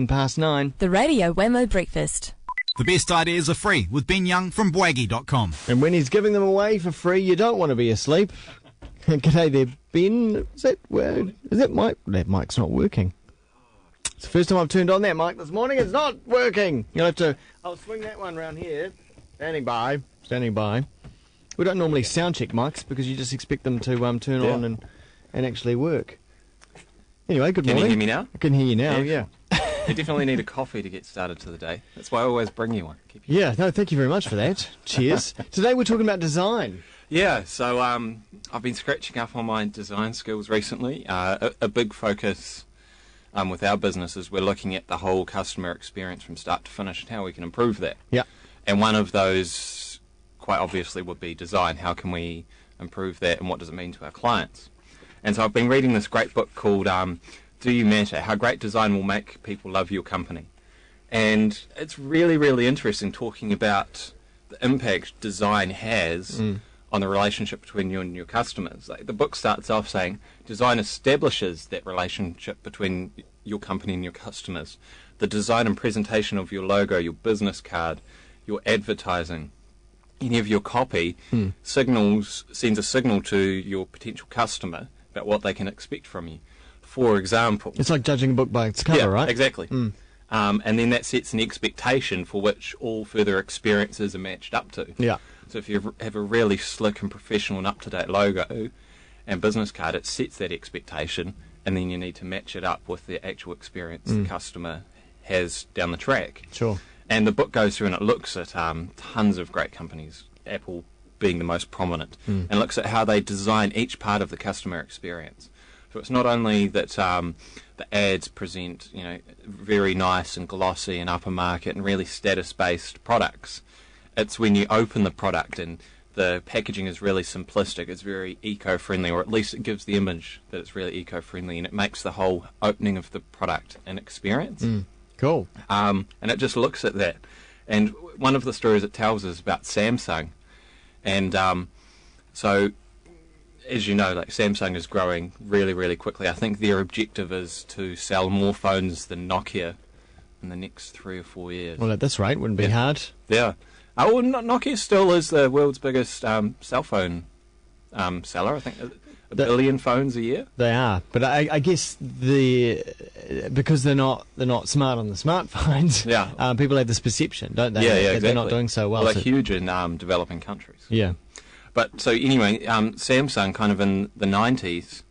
9:15. The Radio Wammo Breakfast. The best ideas are free with Ben Young from Bwaggy.com. And when he's giving them away for free, you don't want to be asleep. G'day there, Ben. Is that Mike? That mic's not working. It's the first time I've turned on that mic this morning. It's not working. You'll have to... I'll swing that one round here. Standing by. We don't normally sound check mics because you just expect them to turn on and actually work. Anyway, good morning. Can you hear me now? I can hear you now, yeah. You definitely need a coffee to get started to the day. That's why I always bring you one. Yeah, no, thank you very much for that. Cheers. Today we're talking about design. Yeah, so I've been scratching up on my design skills recently. A big focus with our business is we're looking at the whole customer experience from start to finish and how we can improve that. Yeah. And one of those, quite obviously, would be design. How can we improve that and what does it mean to our clients? And so I've been reading this great book called Do You Matter? How Great Design Will Make People Love Your Company. And it's really, really interesting talking about the impact design has on the relationship between you and your customers. Like, the book starts off saying design establishes that relationship between your company and your customers. The design and presentation of your logo, your business card, your advertising, any of your copy sends a signal to your potential customer about what they can expect from you. For example, it's like judging a book by its cover, right? Exactly. And then that sets an expectation for which all further experiences are matched up to. Yeah. So if you have a really slick and professional and up-to-date logo and business card, it sets that expectation, and then you need to match it up with the actual experience the customer has down the track. Sure. And the book goes through and it looks at tons of great companies, Apple being the most prominent, and looks at how they design each part of the customer experience. So it's not only that the ads present, very nice and glossy and upper market and really status-based products. It's when you open the product and the packaging is really simplistic, it's very eco-friendly, or at least it gives the image that it's really eco-friendly, and it makes the whole opening of the product an experience. Cool. And it just looks at that. And one of the stories it tells is about Samsung. And so, as you know, like, Samsung is growing really, really quickly. I think their objective is to sell more phones than Nokia in the next 3 or 4 years. Well, at this rate, wouldn't be hard. Yeah. Oh, Nokia still is the world's biggest cell phone seller. I think a billion phones a year. They are, but I guess because they're not smart on the smartphones. Yeah. People have this perception, don't they? Yeah, that exactly. They're not doing so well. Well, they're huge in developing countries. Yeah. But so anyway, Samsung kind of in the 90s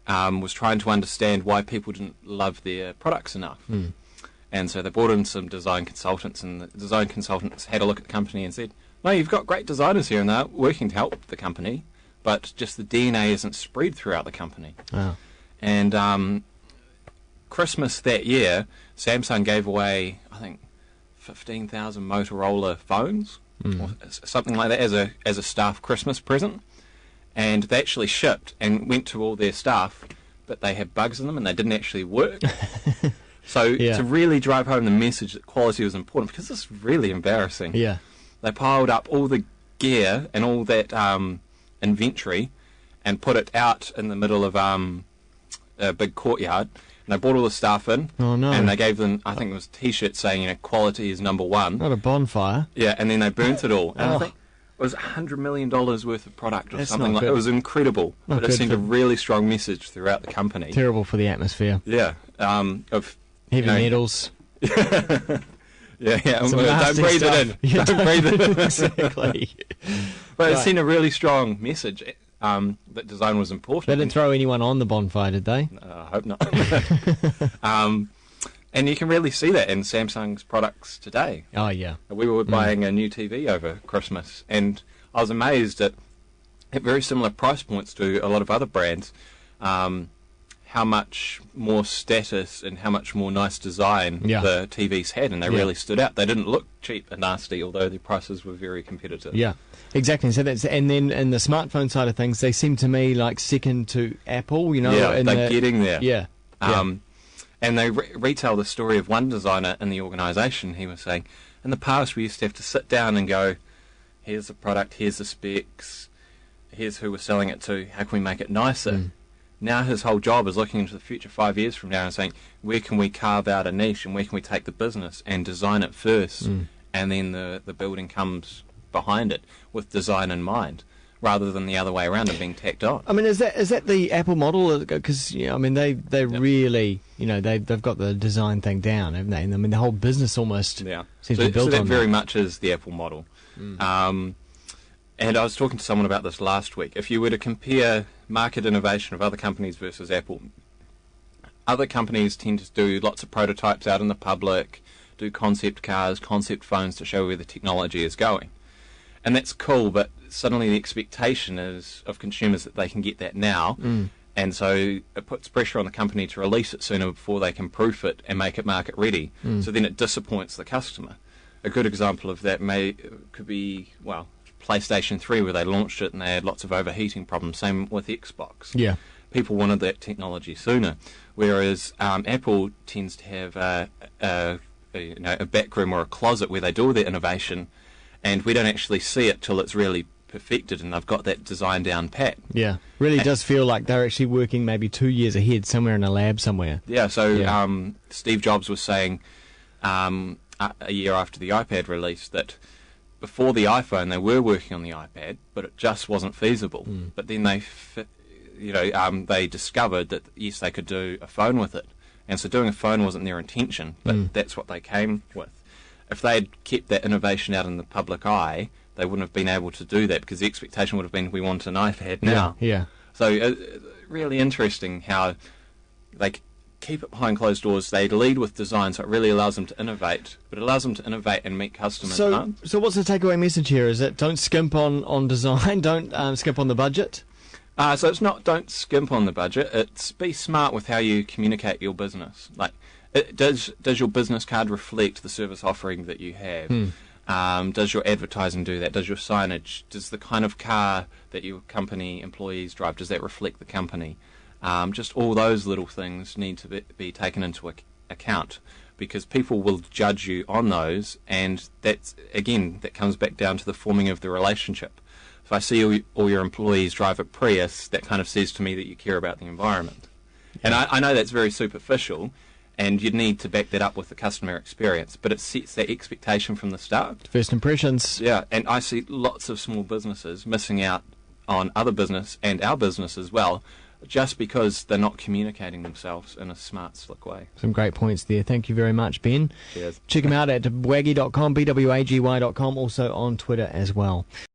was trying to understand why people didn't love their products enough. And so they brought in some design consultants, and the design consultants had a look at the company and said, no, you've got great designers here and they're working to help the company, but just the DNA isn't spread throughout the company. Oh. And Christmas that year, Samsung gave away, I think, 15,000 Motorola phones, or something like that, as a staff Christmas present. And they actually shipped and went to all their staff, but they had bugs in them and they didn't actually work. So to really drive home the message that quality was important, because this is really embarrassing. Yeah. They piled up all the gear and all that inventory and put it out in the middle of a big courtyard. And they brought all the staff in. Oh, no. And they gave them, I think it was T-shirts saying, quality is number one. Not a bonfire. Yeah, and then they burnt it all. And I think it was $100 million worth of product or something like that. It was incredible. But it sent a really strong message throughout the company. Terrible for the atmosphere. Yeah. Of heavy metals. Yeah. Don't breathe it in. Yeah, don't breathe it in. Exactly. But it sent a really strong message that design was important. They didn't throw anyone on the bonfire, did they? I hope not. And you can really see that in Samsung's products today. Oh, yeah. We were buying a new TV over Christmas, and I was amazed at very similar price points to a lot of other brands, how much more status and how much more nice design the TVs had, and they really stood out. They didn't look cheap and nasty, although their prices were very competitive. Yeah, exactly. So and then in the smartphone side of things, they seem to me like second to Apple. Yeah, they're getting there. Yeah. And they retell the story of one designer in the organisation. He was saying, in the past we used to have to sit down and go, here's the product, here's the specs, here's who we're selling it to, how can we make it nicer? Now his whole job is looking into the future 5 years from now and saying, where can we carve out a niche and where can we take the business and design it first, and then the building comes behind it with design in mind, rather than the other way around and being tacked on. I mean, is that the Apple model? Because I mean, they really, they've got the design thing down, haven't they? And I mean, the whole business almost seems to be built so that on very that. much is the Apple model. And I was talking to someone about this last week. If you were to compare market innovation of other companies versus Apple, other companies tend to do lots of prototypes out in the public, do concept cars, concept phones to show where the technology is going. And that's cool, but suddenly the expectation is of consumers that they can get that now. And so it puts pressure on the company to release it sooner before they can proof it and make it market ready. So then it disappoints the customer. A good example of that could be, PlayStation 3, where they launched it and they had lots of overheating problems. Same with Xbox. Yeah. People wanted that technology sooner, whereas Apple tends to have a back room or a closet where they do all their innovation, and we don't actually see it till it's really perfected and they've got that design down pat. Yeah, really does feel like they're actually working maybe 2 years ahead somewhere in a lab somewhere. Yeah, so Steve Jobs was saying a year after the iPad release that before the iPhone they were working on the iPad, but it just wasn't feasible. But then they discovered that yes, they could do a phone with it, and so doing a phone wasn't their intention, but that's what they came with. If they had kept that innovation out in the public eye, they wouldn't have been able to do that, because the expectation would have been, we want an iPad now. Yeah. So really interesting how they keep it behind closed doors. They lead with design, so it really allows them to innovate, but it allows them to innovate and meet customers. So what's the takeaway message here? Is it don't skimp on design, don't skimp on the budget? So it's not don't skimp on the budget, it's be smart with how you communicate your business. Like, does your business card reflect the service offering that you have? Does your advertising do that? Does your signage, does the kind of car that your company employees drive, does that reflect the company? Just all those little things need to be taken into account, because people will judge you on those, and that comes back down to the forming of the relationship. If I see all your employees drive a Prius, that kind of says to me that you care about the environment. And I know that's very superficial, and you'd need to back that up with the customer experience, but it sets that expectation from the start. First impressions. Yeah, and I see lots of small businesses missing out on other business and our business as well, just because they're not communicating themselves in a smart, slick way. Some great points there. Thank you very much, Ben. Cheers. Check him out at bwaggy.com, bwaggy.com, also on Twitter as well.